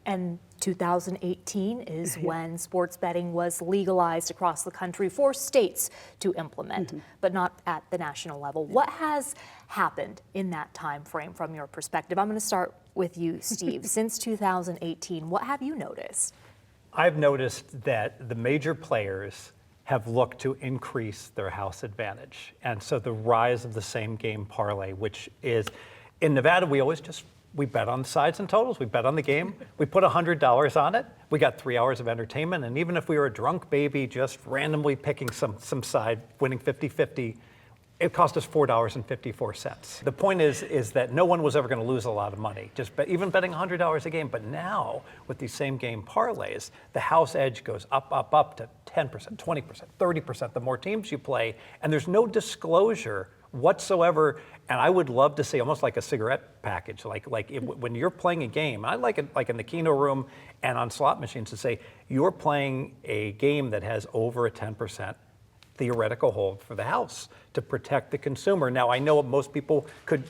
And 2018 is when sports betting was legalized across the country for states to implement, but not at the national level. What has happened in that time frame from your perspective? I'm going to start with you, Steve. Since 2018, what have you noticed? I've noticed that the major players have looked to increase their house advantage. And so the rise of the same game parlay, which is, in Nevada, we bet on the sides and totals. We bet on the game. We put $100 on it. We got 3 hours of entertainment. And even if we were a drunk baby just randomly picking some side, winning 50-50, it cost us $4.54. The point is that no one was ever going to lose a lot of money, even betting $100 a game. But now, with these same game parlays, the house edge goes up to 10%, 20%, 30%, the more teams you play. And there's no disclosure whatsoever. And I would love to see almost like a cigarette package, when you're playing a game, I like it like in the Keno room and on slot machines to say, you're playing a game that has over a 10% theoretical hold for the house to protect the consumer. Now, I know most people could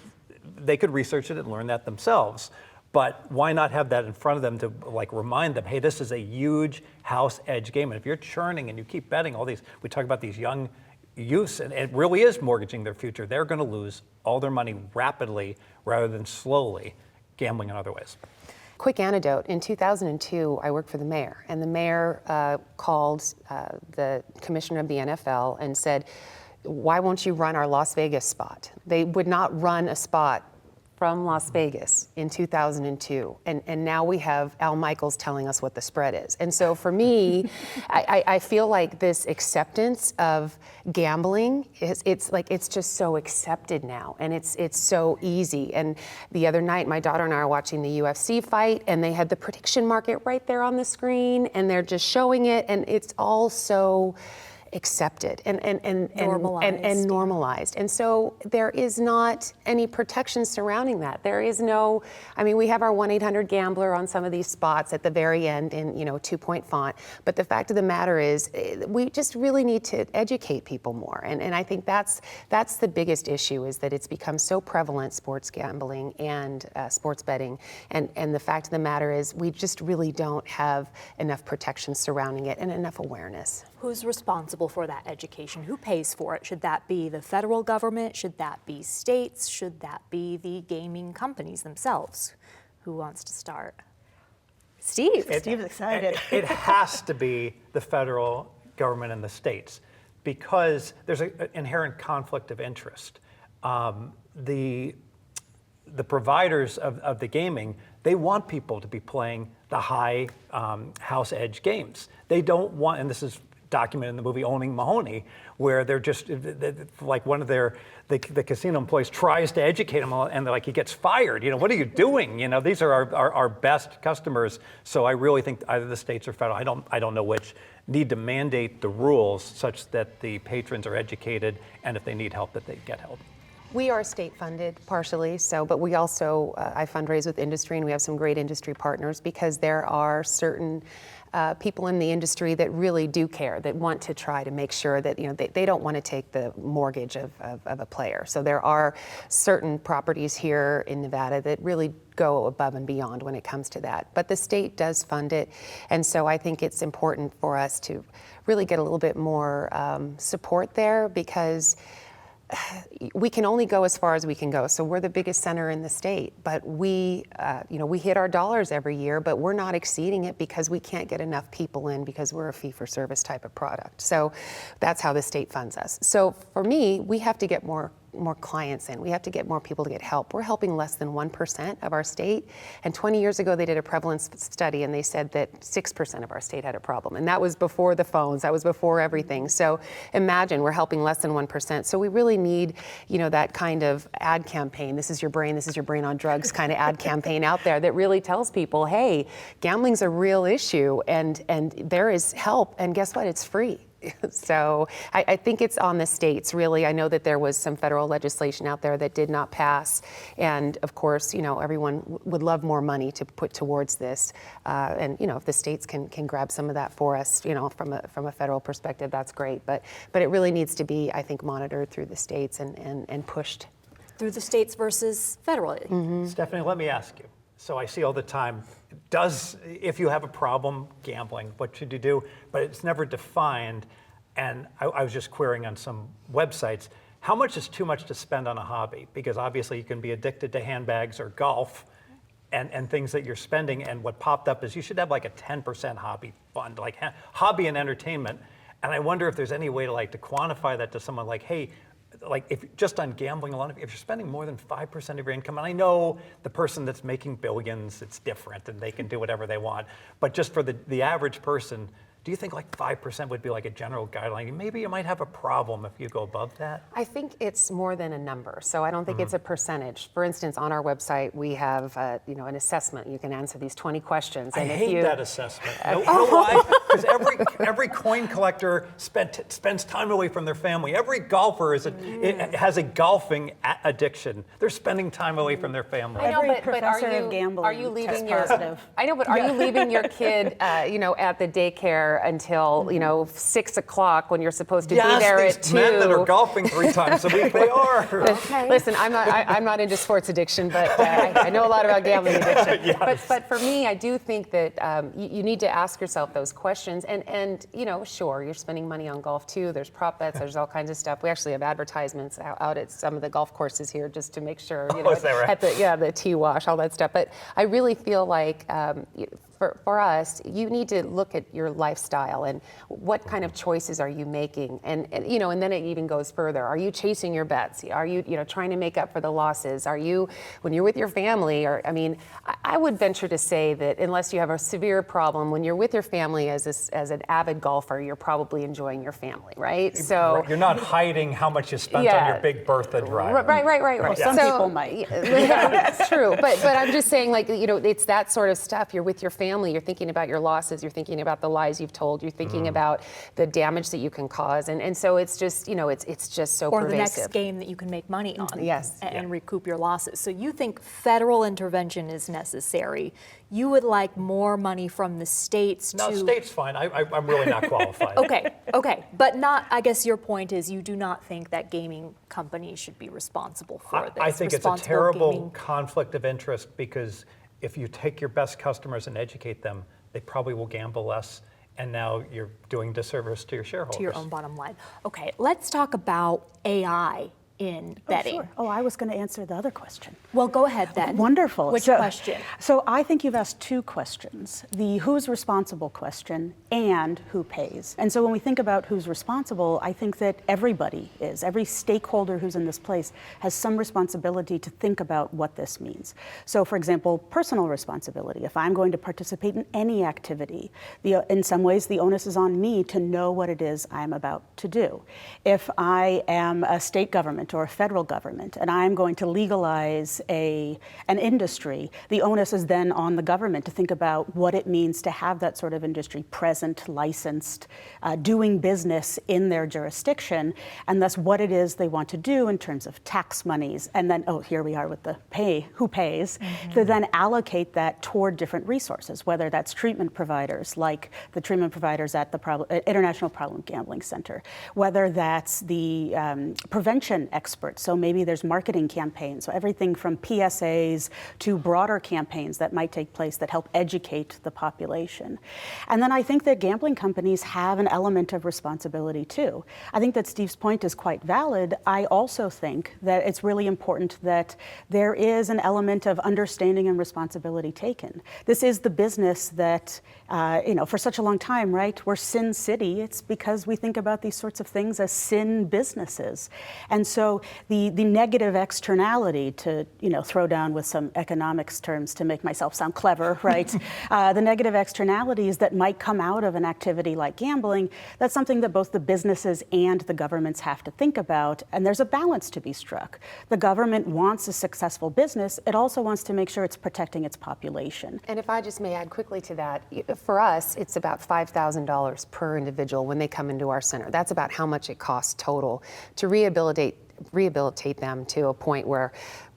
research it and learn that themselves, but why not have that in front of them to remind them, hey, this is a huge house edge game. And if you're churning and you keep betting all these, we talk about these young youths, and it really is mortgaging their future. They're going to lose all their money rapidly rather than slowly gambling in other ways. Quick anecdote, in 2002, I worked for the mayor, and the mayor called the commissioner of the NFL and said, why won't you run our Las Vegas spot? They would not run a spot from Las Vegas in 2002. And now we have Al Michaels telling us what the spread is. And so for me, I feel like this acceptance of gambling, it's just so accepted now. And it's so easy. And the other night, my daughter and I are watching the UFC fight, and they had the prediction market right there on the screen, and they're just showing it, and it's all so accepted and normalized. And so there is not any protection surrounding that. There is no, we have our 1-800-GAMBLER on some of these spots at the very end in 2-point font. But the fact of the matter is, we just really need to educate people more. And I think that's the biggest issue, is that it's become so prevalent, sports gambling and sports betting. And the fact of the matter is, we just really don't have enough protection surrounding it and enough awareness. Who's responsible for that education? Who pays for it? Should that be the federal government? Should that be states? Should that be the gaming companies themselves? Who wants to start? Steve. Steve's excited. It has to be the federal government and the states, because there's an inherent conflict of interest. The providers of the gaming, they want people to be playing the high house edge games. They don't want, and this is documented in the movie Owning Mahoney, where they're just like one of the casino employees tries to educate him, and they're like, he gets fired. What are you doing? These are our best customers. So I really think either the states or federal, I don't know which, need to mandate the rules such that the patrons are educated, and if they need help, that they get help. We are state funded partially, but we also, I fundraise with industry, and we have some great industry partners, because there are certain people in the industry that really do care, that want to try to make sure that they don't want to take the mortgage of a player. So there are certain properties here in Nevada that really go above and beyond when it comes to that. But the state does fund it, and so I think it's important for us to really get a little bit more support there, because we can only go as far as we can go. So we're the biggest center in the state, but we hit our dollars every year, but we're not exceeding it because we can't get enough people in, because we're a fee-for-service type of product. So that's how the state funds us. So for me, we have to get more clients in. We have to get more people to get help. We're helping less than 1% of our state. And 20 years ago, they did a prevalence study, and they said that 6% of our state had a problem. And that was before the phones. That was before everything. So imagine, we're helping less than 1%. So we really need, that kind of ad campaign. This is your brain on drugs kind of ad campaign out there that really tells people, hey, gambling's a real issue, and there is help. And guess what? It's free. So I think it's on the states, really. I know that there was some federal legislation out there that did not pass. And of course, everyone would love more money to put towards this. And if the states can grab some of that for us, from a federal perspective, that's great. But it really needs to be, I think, monitored through the states and pushed. Through the states versus federal. Stephanie, let me ask you. So I see all the time, if you have a problem gambling, what should you do? But it's never defined. And I was just querying on some websites, how much is too much to spend on a hobby? Because obviously you can be addicted to handbags or golf and things that you're spending. And what popped up is you should have like a 10% hobby fund, like hobby and entertainment. And I wonder if there's any way to quantify that to someone like, hey, like if just on gambling alone, if you're spending more than 5% of your income, and I know the person that's making billions, it's different and they can do whatever they want, but just for the average person, do you think like 5% would be like a general guideline? Maybe you might have a problem if you go above that? I think it's more than a number, so I don't think it's a percentage. For instance, on our website, we have an assessment. You can answer these 20 questions. And I hate that assessment. You know why? Because every coin collector spends time away from their family. Every golfer has a golfing addiction. They're spending time away from their family. I know, but are you leaving your positive? I know, but are you leaving your kid, at the daycare until 6 o'clock when you're supposed to be there at 2? Men that are golfing 3 times a week, they are. Okay. Listen, I'm not into sports addiction, but I know a lot about gambling addiction. Yes. But for me, I do think that you need to ask yourself those questions. And sure, you're spending money on golf too. There's prop bets. There's all kinds of stuff. We actually have advertisements out at some of the golf courses here just to make sure. Is that right? At the tee wash, all that stuff. But I really feel like. For us, you need to look at your lifestyle and what kind of choices are you making, and then it even goes further. Are you chasing your bets? Are you trying to make up for the losses? Are you, when you're with your family? I would venture to say that unless you have a severe problem, when you're with your family as an avid golfer, you're probably enjoying your family, right? So you're not hiding how much you spent on your big Bertha drive. Right. Well, some people might. It's true, but I'm just saying, it's that sort of stuff. You're with your family. You're thinking about your losses. You're thinking about the lies you've told. You're thinking about the damage that you can cause, and so it's just it's just so pervasive. Or the next game that you can make money on. Yes. And recoup your losses. So you think federal intervention is necessary. You would like more money from the states to... No, state's fine. I'm really not qualified. Okay. But not, I guess your point is you do not think that gaming companies should be responsible for this. I think it's a terrible conflict of interest, because if you take your best customers and educate them, they probably will gamble less, and now you're doing disservice to your shareholders. To your own bottom line. Okay, let's talk about AI in betting. Sure. Oh, I was going to answer the other question. Well, go ahead then. Wonderful. Which question? So I think you've asked 2 questions, the who's responsible question and who pays. And so when we think about who's responsible, I think that everybody is. Every stakeholder who's in this place has some responsibility to think about what this means. So for example, personal responsibility. If I'm going to participate in any activity, in some ways the onus is on me to know what it is I'm about to do. If I am a state government or a federal government, and I'm going to legalize an industry, the onus is then on the government to think about what it means to have that sort of industry present, licensed, doing business in their jurisdiction, and thus what it is they want to do in terms of tax monies, and then, here we are with the who pays, to then allocate that toward different resources, whether that's treatment providers, like the treatment providers at the International Problem Gambling Center, whether that's the prevention experts. So maybe there's marketing campaigns, so everything from PSAs to broader campaigns that might take place that help educate the population. And then I think that gambling companies have an element of responsibility too. I think that Steve's point is quite valid. I also think that it's really important that there is an element of understanding and responsibility taken. This is the business that, for such a long time, right? We're Sin City. It's because we think about these sorts of things as sin businesses. And so the negative externality, to throw down with some economics terms to make myself sound clever, right? The negative externalities that might come out of an activity like gambling, that's something that both the businesses and the governments have to think about, and there's a balance to be struck. The government wants a successful business. It also wants to make sure it's protecting its population. And if I just may add quickly to that, for us, it's about $5,000 per individual when they come into our center. That's about how much it costs total to rehabilitate them to a point where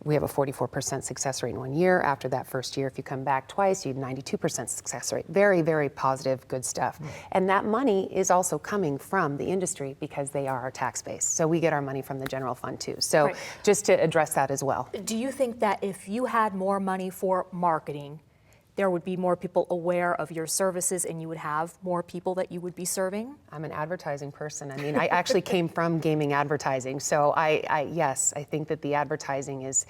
we have a 44% success rate in 1 year. After that first year, if you come back twice, you have 92% success rate. Very, very positive, good stuff. And that money is also coming from the industry because they are our tax base. So we get our money from the general fund too. So Right. just to address that as well. Do you think that if you had more money for marketing, there would be more people aware of your services and you would have more people that you would be serving? I'm an advertising person. I mean, I actually came from gaming advertising. So yes, I think that the advertising is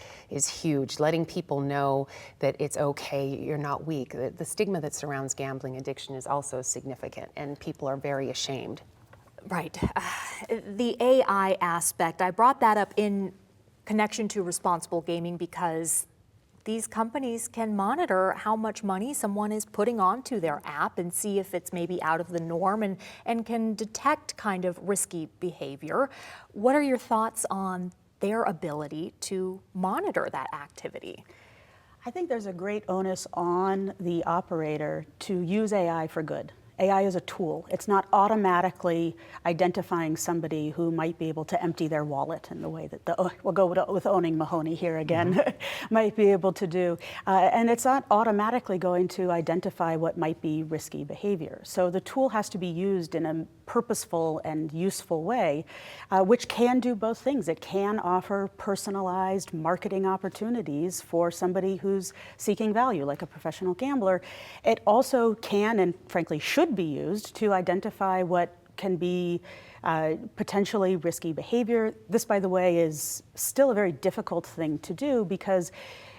huge. Letting people know that it's okay, you're not weak. The stigma that surrounds gambling addiction is also significant, and people are very ashamed. Right. The AI aspect, I brought that up in connection to responsible gaming because these companies can monitor how much money someone is putting onto their app and see if it's maybe out of the norm and can detect kind of risky behavior. What are your thoughts on their ability to monitor that activity? I think there's a great onus on the operator to use AI for good. AI is a tool. It's not automatically identifying somebody who might be able to empty their wallet in the way that we'll go with owning Mahoney here again, might be able to do. And it's not automatically going to identify what might be risky behavior. So the tool has to be used in a purposeful and useful way, which can do both things. It can offer personalized marketing opportunities for somebody who's seeking value, like a professional gambler. It also can, and frankly should be used, to identify what can be potentially risky behavior. This, by the way, is still a very difficult thing to do because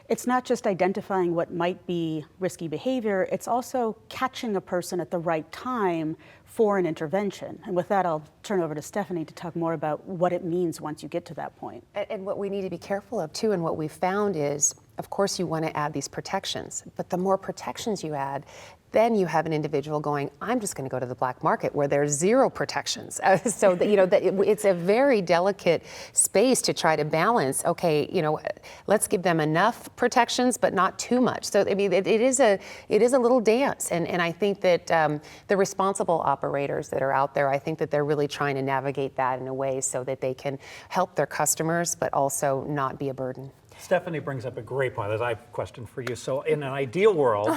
it's not just identifying what might be risky behavior, it's also catching a person at the right time for an intervention. And with that, I'll turn over to Stephanie to talk more about what it means once you get to that point. And what we need to be careful of too, and what we found is, of course you want to add these protections, but the more protections you add, then you have an individual going, I'm just going to go to the black market where there's zero protections. So that, it's a very delicate space to try to balance. Okay, let's give them enough protections, but not too much. So I mean, it is a little dance, and I think that the responsible operators that are out there, I think that they're really trying to navigate that in a way so that they can help their customers, but also not be a burden. Stephanie brings up a great point. I have a question for you. So in an ideal world,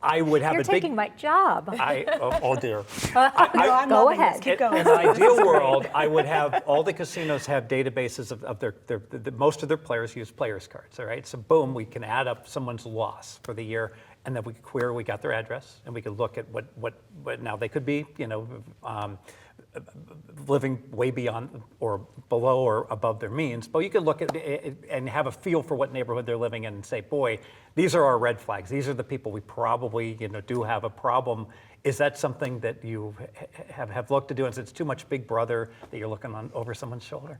I would have You're a big... taking my job. Oh dear. Go ahead. Keep going. In an ideal world, I would have all the casinos have databases of their most of their players use players cards. All right, so boom, we can add up someone's loss for the year, and then we could query. We got their address, and we could look at what now they could be, living way beyond or below or above their means, but you can look at it and have a feel for what neighborhood they're living in and say, boy, these are our red flags. These are the people we probably do have a problem. Is that something that you have looked to do? And it's too much Big Brother that you're looking over someone's shoulder?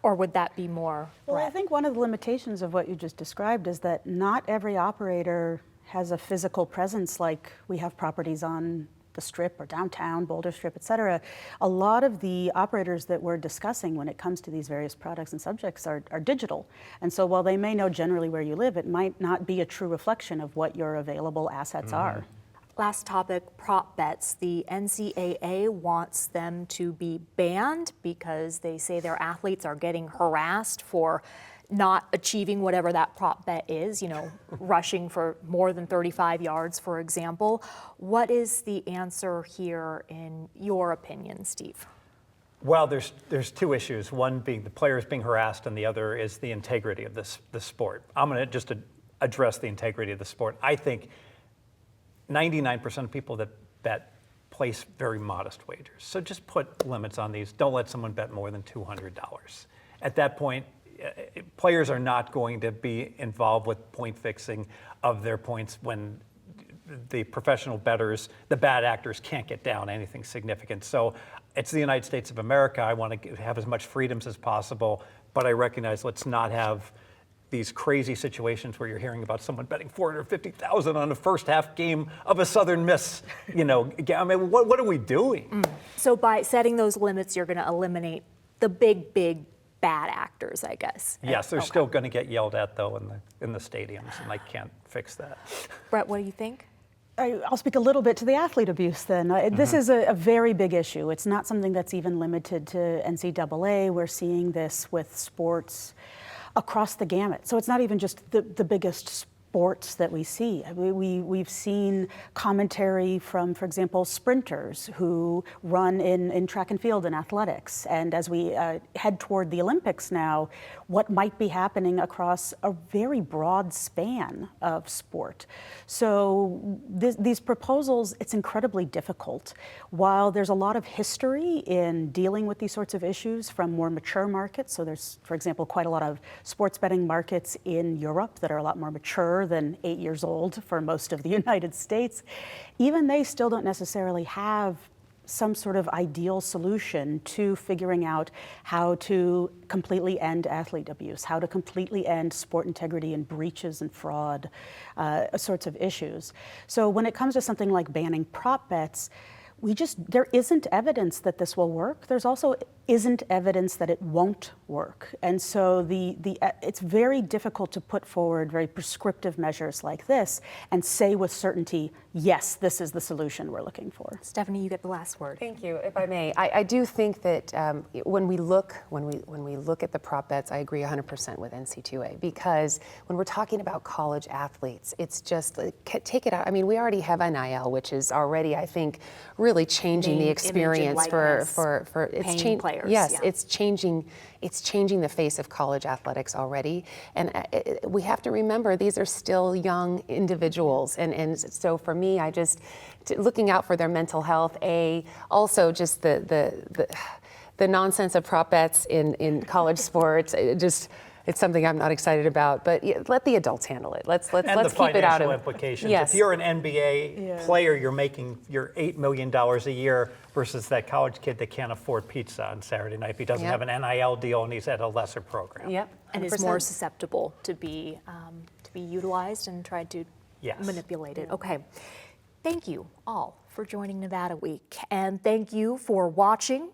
Or would that be more? Well, I think one of the limitations of what you just described is that not every operator has a physical presence like we have properties on the Strip or downtown, Boulder Strip, et cetera. A lot of the operators that we're discussing when it comes to these various products and subjects are digital. And so while they may know generally where you live, it might not be a true reflection of what your available assets are. Last topic, prop bets. The NCAA wants them to be banned because they say their athletes are getting harassed for not achieving whatever that prop bet is, rushing for more than 35 yards, for example. What is the answer here in your opinion, Steve? Well, there's two issues. One being the players being harassed, and the other is the integrity of the sport. I'm going to just address the integrity of the sport. I think 99% of people that bet place very modest wagers. So just put limits on these. Don't let someone bet more than $200. At that point, players are not going to be involved with point fixing of their points when the professional bettors, the bad actors, can't get down anything significant. So it's the United States of America. I want to have as much freedoms as possible, but I recognize let's not have these crazy situations where you're hearing about someone betting $450,000 on the first half game of a Southern Miss. I mean, what are we doing? So by setting those limits, you're going to eliminate the big bad actors, I guess. Yes, they're still going to get yelled at though in the stadiums, and I can't fix that. Brett, what do you think? I'll speak a little bit to the athlete abuse then. This is a very big issue. It's not something that's even limited to NCAA. We're seeing this with sports across the gamut. So it's not even just the biggest sports that we see. We've seen commentary from, for example, sprinters who run in track and field and athletics. And as we head toward the Olympics now, what might be happening across a very broad span of sport. So these proposals, it's incredibly difficult. While there's a lot of history in dealing with these sorts of issues from more mature markets, so there's, for example, quite a lot of sports betting markets in Europe that are a lot more mature than 8 years old for most of the United States, even they still don't necessarily have some sort of ideal solution to figuring out how to completely end athlete abuse, how to completely end sport integrity and breaches and fraud, sorts of issues. So when it comes to something like banning prop bets, there isn't evidence that this will work. There's also isn't evidence that it won't work. And so it's very difficult to put forward very prescriptive measures like this and say with certainty, yes, this is the solution we're looking for. Stephanie, you get the last word. Thank you. If I may, I do think that when we look at the prop bets, I agree 100% with NC2A, because when we're talking about college athletes, it's just take it out. I mean, we already have NIL, which is already, I think, really changing the experience for it's changing players. Yes, yeah. It's changing the face of college athletics already, and we have to remember these are still young individuals, and so for me, I just looking out for their mental health. Also just the nonsense of prop bets in college sports. It's something I'm not excited about, but let the adults handle it. Let's keep it out of it. And the financial implications. Yes. If you're an NBA player, you're making your $8 million a year versus that college kid that can't afford pizza on Saturday night. He doesn't have an NIL deal and he's at a lesser program. Yep. 100%. And is more susceptible to be utilized and tried to manipulate it. Okay. Thank you all for joining Nevada Week, and thank you for watching